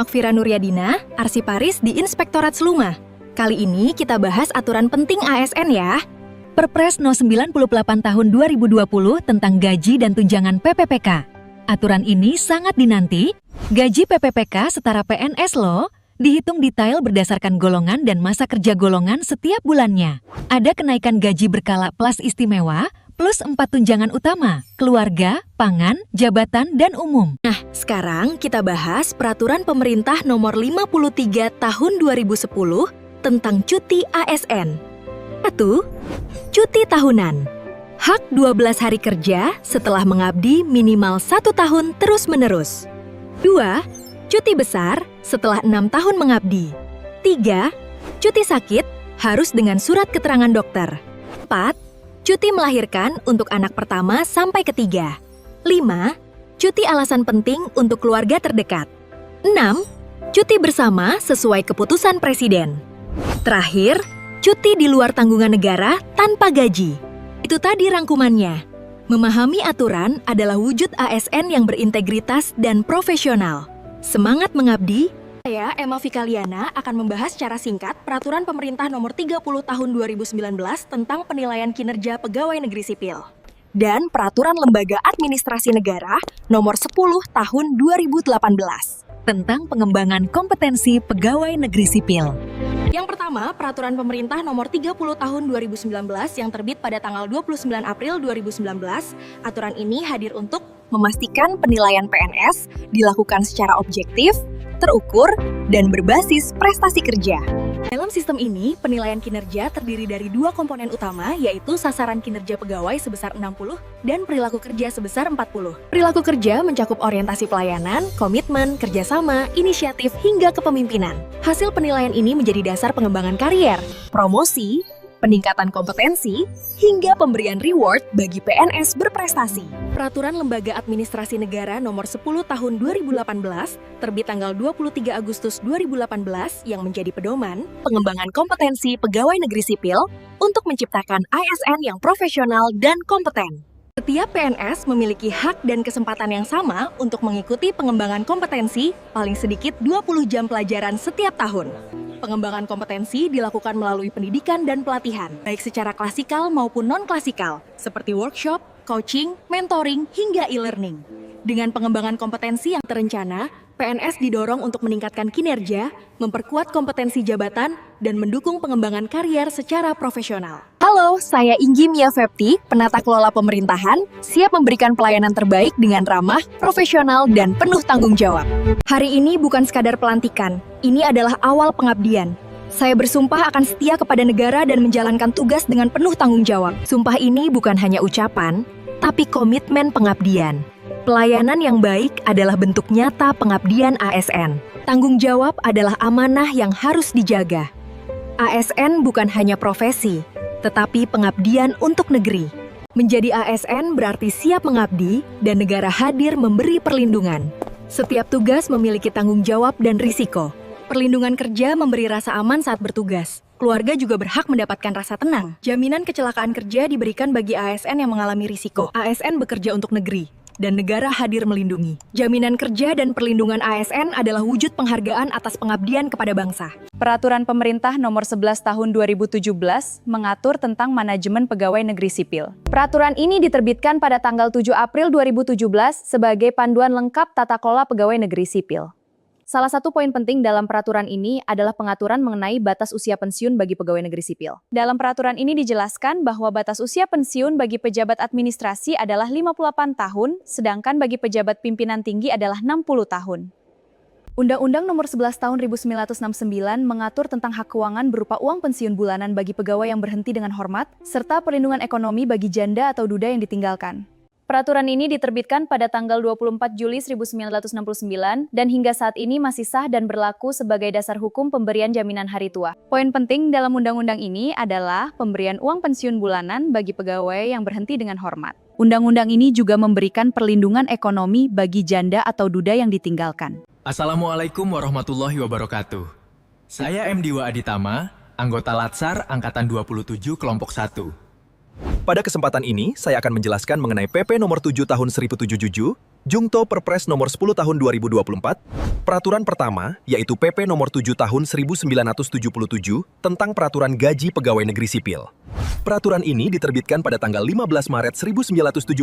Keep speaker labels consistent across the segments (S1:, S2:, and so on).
S1: Makfira Nuryadina, Arsiparis di Inspektorat Seluma. Kali ini kita bahas aturan penting ASN ya.
S2: Perpres No. 98 Tahun 2020 tentang gaji dan tunjangan PPPK. Aturan ini sangat dinanti. Gaji PPPK setara PNS loh, dihitung detail berdasarkan golongan dan masa kerja golongan setiap bulannya. Ada kenaikan gaji berkala plus istimewa, plus 4 tunjangan utama, keluarga, pangan, jabatan, dan umum.
S1: Nah, sekarang kita bahas Peraturan Pemerintah Nomor 53 Tahun 2010 tentang cuti ASN. 1. Cuti tahunan. Hak 12 hari kerja setelah mengabdi minimal 1 tahun terus-menerus. 2. Cuti besar setelah 6 tahun mengabdi. 3. Cuti sakit harus dengan surat keterangan dokter. 4. Cuti melahirkan untuk anak pertama sampai ketiga. 5. Cuti alasan penting untuk keluarga terdekat. 6. Cuti bersama sesuai keputusan Presiden. Terakhir, cuti di luar tanggungan negara tanpa gaji. Itu tadi rangkumannya. Memahami aturan adalah wujud ASN yang berintegritas dan profesional. Semangat mengabdi. Saya, Emma Fikaliana, akan membahas secara singkat Peraturan Pemerintah Nomor 30 Tahun 2019 tentang penilaian kinerja pegawai negeri sipil dan Peraturan Lembaga Administrasi Negara Nomor 10 Tahun 2018
S2: tentang pengembangan kompetensi pegawai negeri sipil.
S1: Yang pertama, Peraturan Pemerintah Nomor 30 Tahun 2019 yang terbit pada tanggal 29 April 2019. Aturan ini hadir untuk memastikan penilaian PNS dilakukan secara objektif, terukur, dan berbasis prestasi kerja. Dalam sistem ini, penilaian kinerja terdiri dari 2 komponen utama, yaitu sasaran kinerja pegawai sebesar 60 dan perilaku kerja sebesar 40. Perilaku kerja mencakup orientasi pelayanan, komitmen, kerjasama, inisiatif, hingga kepemimpinan. Hasil penilaian ini menjadi dasar pengembangan karier, promosi, peningkatan kompetensi, hingga pemberian reward bagi PNS berprestasi. Peraturan Lembaga Administrasi Negara Nomor 10 Tahun 2018 terbit tanggal 23 Agustus 2018 yang menjadi pedoman pengembangan kompetensi pegawai negeri sipil untuk menciptakan ASN yang profesional dan kompeten. Setiap PNS memiliki hak dan kesempatan yang sama untuk mengikuti pengembangan kompetensi paling sedikit 20 jam pelajaran setiap tahun. Pengembangan kompetensi dilakukan melalui pendidikan dan pelatihan, baik secara klasikal maupun non-klasikal, seperti workshop, coaching, mentoring, hingga e-learning. Dengan pengembangan kompetensi yang terencana, PNS didorong untuk meningkatkan kinerja, memperkuat kompetensi jabatan, dan mendukung pengembangan karier secara profesional. Halo, saya Inggi Mia Fepti, penata kelola pemerintahan, siap memberikan pelayanan terbaik dengan ramah, profesional, dan penuh tanggung jawab. Hari ini bukan sekadar pelantikan, ini adalah awal pengabdian. Saya bersumpah akan setia kepada negara dan menjalankan tugas dengan penuh tanggung jawab. Sumpah ini bukan hanya ucapan, tapi komitmen pengabdian. Pelayanan yang baik adalah bentuk nyata pengabdian ASN. Tanggung jawab adalah amanah yang harus dijaga. ASN bukan hanya profesi, tetapi pengabdian untuk negeri. Menjadi ASN berarti siap mengabdi dan negara hadir memberi perlindungan. Setiap tugas memiliki tanggung jawab dan risiko. Perlindungan kerja memberi rasa aman saat bertugas. Keluarga juga berhak mendapatkan rasa tenang. Jaminan kecelakaan kerja diberikan bagi ASN yang mengalami risiko. ASN bekerja untuk negeri, dan negara hadir melindungi. Jaminan kerja dan perlindungan ASN adalah wujud penghargaan atas pengabdian kepada bangsa.
S3: Peraturan Pemerintah Nomor 11 Tahun 2017 mengatur tentang manajemen pegawai negeri sipil. Peraturan ini diterbitkan pada tanggal 7 April 2017 sebagai panduan lengkap tata kelola pegawai negeri sipil. Salah satu poin penting dalam peraturan ini adalah pengaturan mengenai batas usia pensiun bagi pegawai negeri sipil. Dalam peraturan ini dijelaskan bahwa batas usia pensiun bagi pejabat administrasi adalah 58 tahun, sedangkan bagi pejabat pimpinan tinggi adalah 60 tahun. Undang-Undang Nomor 11 Tahun 1969 mengatur tentang hak keuangan berupa uang pensiun bulanan bagi pegawai yang berhenti dengan hormat, serta perlindungan ekonomi bagi janda atau duda yang ditinggalkan. Peraturan ini diterbitkan pada tanggal 24 Juli 1969 dan hingga saat ini masih sah dan berlaku sebagai dasar hukum pemberian jaminan hari tua. Poin penting dalam undang-undang ini adalah pemberian uang pensiun bulanan bagi pegawai yang berhenti dengan hormat. Undang-undang ini juga memberikan perlindungan ekonomi bagi janda atau duda yang ditinggalkan.
S4: Assalamualaikum warahmatullahi wabarakatuh. Saya M. Diwa Aditama, anggota Latsar Angkatan 27 Kelompok 1.
S5: Pada kesempatan ini, saya akan menjelaskan mengenai PP Nomor 7 Tahun 1077 Jungto Perpres nomor 10 tahun 2024, peraturan pertama yaitu PP nomor 7 tahun 1977 tentang peraturan gaji pegawai negeri sipil. Peraturan ini diterbitkan pada tanggal 15 Maret 1977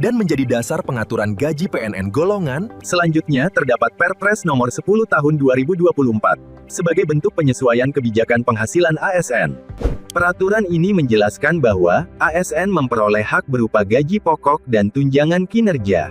S5: dan menjadi dasar pengaturan gaji PNN golongan. Selanjutnya terdapat Perpres nomor 10 tahun 2024 sebagai bentuk penyesuaian kebijakan penghasilan ASN. Peraturan ini menjelaskan bahwa ASN memperoleh hak berupa gaji pokok dan tunjangan kinerja.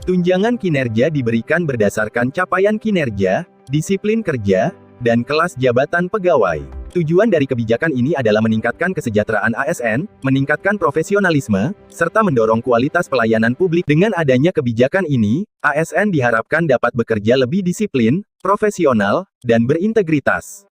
S5: Tunjangan kinerja diberikan berdasarkan capaian kinerja, disiplin kerja, dan kelas jabatan pegawai. Tujuan dari kebijakan ini adalah meningkatkan kesejahteraan ASN, meningkatkan profesionalisme, serta mendorong kualitas pelayanan publik. Dengan adanya kebijakan ini, ASN diharapkan dapat bekerja lebih disiplin, profesional, dan berintegritas.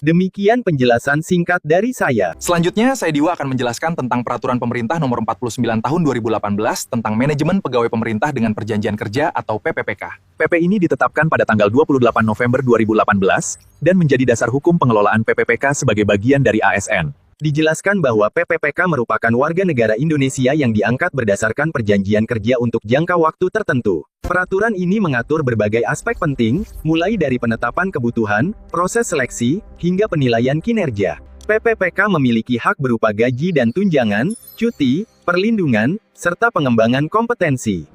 S5: Demikian penjelasan singkat dari saya.
S6: Selanjutnya, saya Diwa akan menjelaskan tentang Peraturan Pemerintah Nomor 49 Tahun 2018 tentang Manajemen Pegawai Pemerintah dengan Perjanjian Kerja atau PPPK. PP ini ditetapkan pada tanggal 28 November 2018 dan menjadi dasar hukum pengelolaan PPPK sebagai bagian dari ASN.
S5: Dijelaskan bahwa PPPK merupakan warga negara Indonesia yang diangkat berdasarkan perjanjian kerja untuk jangka waktu tertentu. Peraturan ini mengatur berbagai aspek penting, mulai dari penetapan kebutuhan, proses seleksi, hingga penilaian kinerja. PPPK memiliki hak berupa gaji dan tunjangan, cuti, perlindungan, serta pengembangan kompetensi.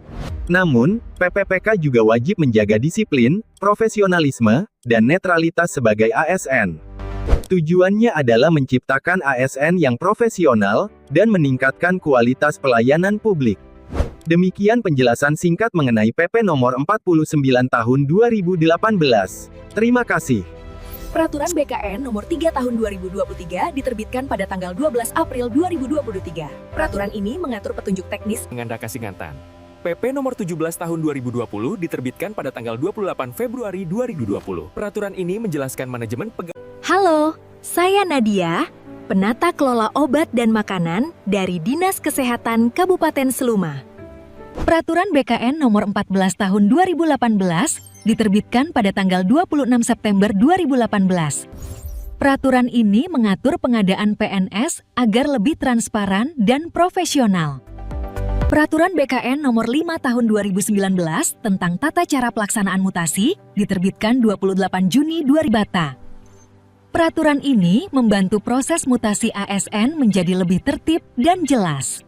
S5: Namun, PPPK juga wajib menjaga disiplin, profesionalisme, dan netralitas sebagai ASN. Tujuannya adalah menciptakan ASN yang profesional, dan meningkatkan kualitas pelayanan publik. Demikian penjelasan singkat mengenai PP nomor 49 tahun 2018. Terima kasih.
S1: Peraturan BKN nomor 3 tahun 2023 diterbitkan pada tanggal 12 April 2023. Peraturan ini mengatur petunjuk teknis
S7: Ngandaka Singatan. PP nomor 17 tahun 2020 diterbitkan pada tanggal 28 Februari 2020. Peraturan ini menjelaskan manajemen pegawai.
S2: Halo, saya Nadia, penata kelola obat dan makanan dari Dinas Kesehatan Kabupaten Seluma. Peraturan BKN nomor 14 tahun 2018 diterbitkan pada tanggal 26 September 2018. Peraturan ini mengatur pengadaan PNS agar lebih transparan dan profesional. Peraturan BKN nomor 5 tahun 2019 tentang tata cara pelaksanaan mutasi diterbitkan 28 Juni 2000. Peraturan ini membantu proses mutasi ASN menjadi lebih tertib dan jelas.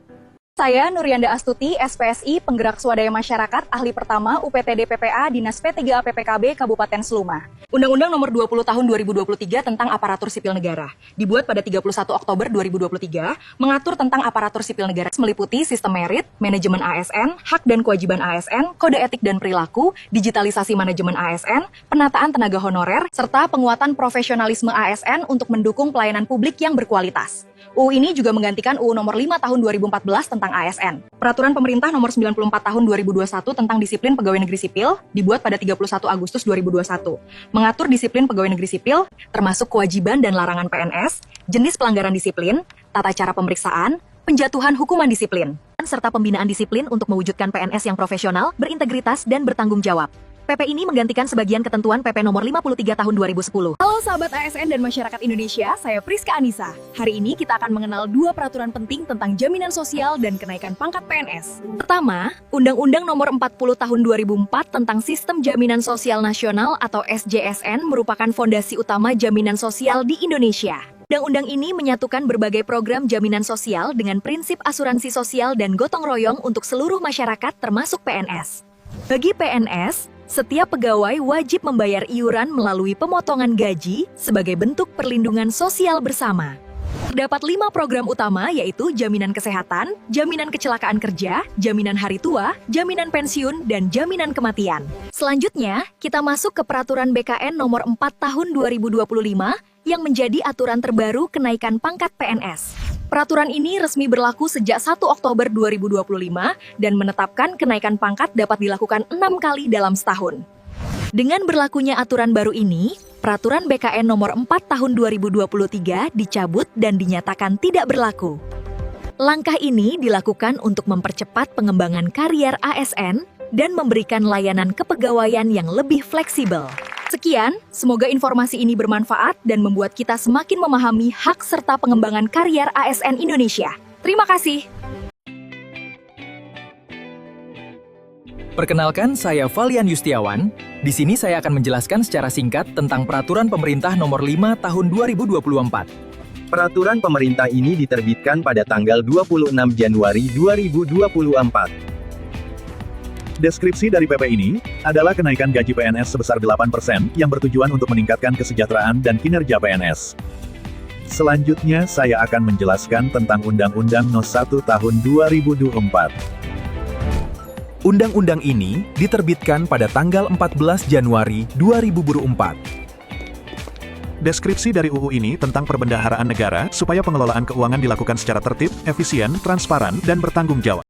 S1: Saya Nurianda Astuti, SPSI, Penggerak Swadaya Masyarakat, Ahli Pertama, UPTD PPA, Dinas P3A PPKB, Kabupaten Seluma. Undang-Undang Nomor 20 Tahun 2023 tentang Aparatur Sipil Negara, dibuat pada 31 Oktober 2023, mengatur tentang aparatur sipil negara meliputi sistem merit, manajemen ASN, hak dan kewajiban ASN, kode etik dan perilaku, digitalisasi manajemen ASN, penataan tenaga honorer, serta penguatan profesionalisme ASN untuk mendukung pelayanan publik yang berkualitas. UU ini juga menggantikan UU Nomor 5 Tahun 2014 tentang ASN. Peraturan Pemerintah Nomor 94 Tahun 2021 tentang Disiplin Pegawai Negeri Sipil dibuat pada 31 Agustus 2021. Mengatur disiplin pegawai negeri sipil, termasuk kewajiban dan larangan PNS, jenis pelanggaran disiplin, tata cara pemeriksaan, penjatuhan hukuman disiplin, serta pembinaan disiplin untuk mewujudkan PNS yang profesional, berintegritas, dan bertanggung jawab. PP ini menggantikan sebagian ketentuan PP nomor 53 tahun 2010. Halo sahabat ASN dan masyarakat Indonesia, saya Priska Anissa. Hari ini kita akan mengenal dua peraturan penting tentang jaminan sosial dan kenaikan pangkat PNS. Pertama, Undang-Undang Nomor 40 Tahun 2004 tentang Sistem Jaminan Sosial Nasional atau SJSN merupakan fondasi utama jaminan sosial di Indonesia. Undang-undang ini menyatukan berbagai program jaminan sosial dengan prinsip asuransi sosial dan gotong royong untuk seluruh masyarakat termasuk PNS. Bagi PNS, setiap pegawai wajib membayar iuran melalui pemotongan gaji sebagai bentuk perlindungan sosial bersama. Terdapat 5 program utama yaitu jaminan kesehatan, jaminan kecelakaan kerja, jaminan hari tua, jaminan pensiun, dan jaminan kematian. Selanjutnya, kita masuk ke Peraturan BKN Nomor 4 Tahun 2025 yang menjadi aturan terbaru kenaikan pangkat PNS. Peraturan ini resmi berlaku sejak 1 Oktober 2025 dan menetapkan kenaikan pangkat dapat dilakukan 6 kali dalam setahun. Dengan berlakunya aturan baru ini, Peraturan BKN Nomor 4 Tahun 2023 dicabut dan dinyatakan tidak berlaku. Langkah ini dilakukan untuk mempercepat pengembangan karier ASN dan memberikan layanan kepegawaian yang lebih fleksibel. Sekian, semoga informasi ini bermanfaat dan membuat kita semakin memahami hak serta pengembangan karier ASN Indonesia. Terima kasih.
S4: Perkenalkan, saya Valian Yustiawan. Di sini saya akan menjelaskan secara singkat tentang Peraturan Pemerintah Nomor 5 Tahun 2024.
S5: Peraturan pemerintah ini diterbitkan pada tanggal 26 Januari 2024.
S8: Deskripsi dari PP ini adalah kenaikan gaji PNS sebesar 8% yang bertujuan untuk meningkatkan kesejahteraan dan kinerja PNS. Selanjutnya saya akan menjelaskan tentang Undang-Undang No. 1 Tahun 2024.
S5: Undang-undang ini diterbitkan pada tanggal 14 Januari 2024.
S8: Deskripsi dari UU ini tentang perbendaharaan negara supaya pengelolaan keuangan dilakukan secara tertib, efisien, transparan, dan bertanggung jawab.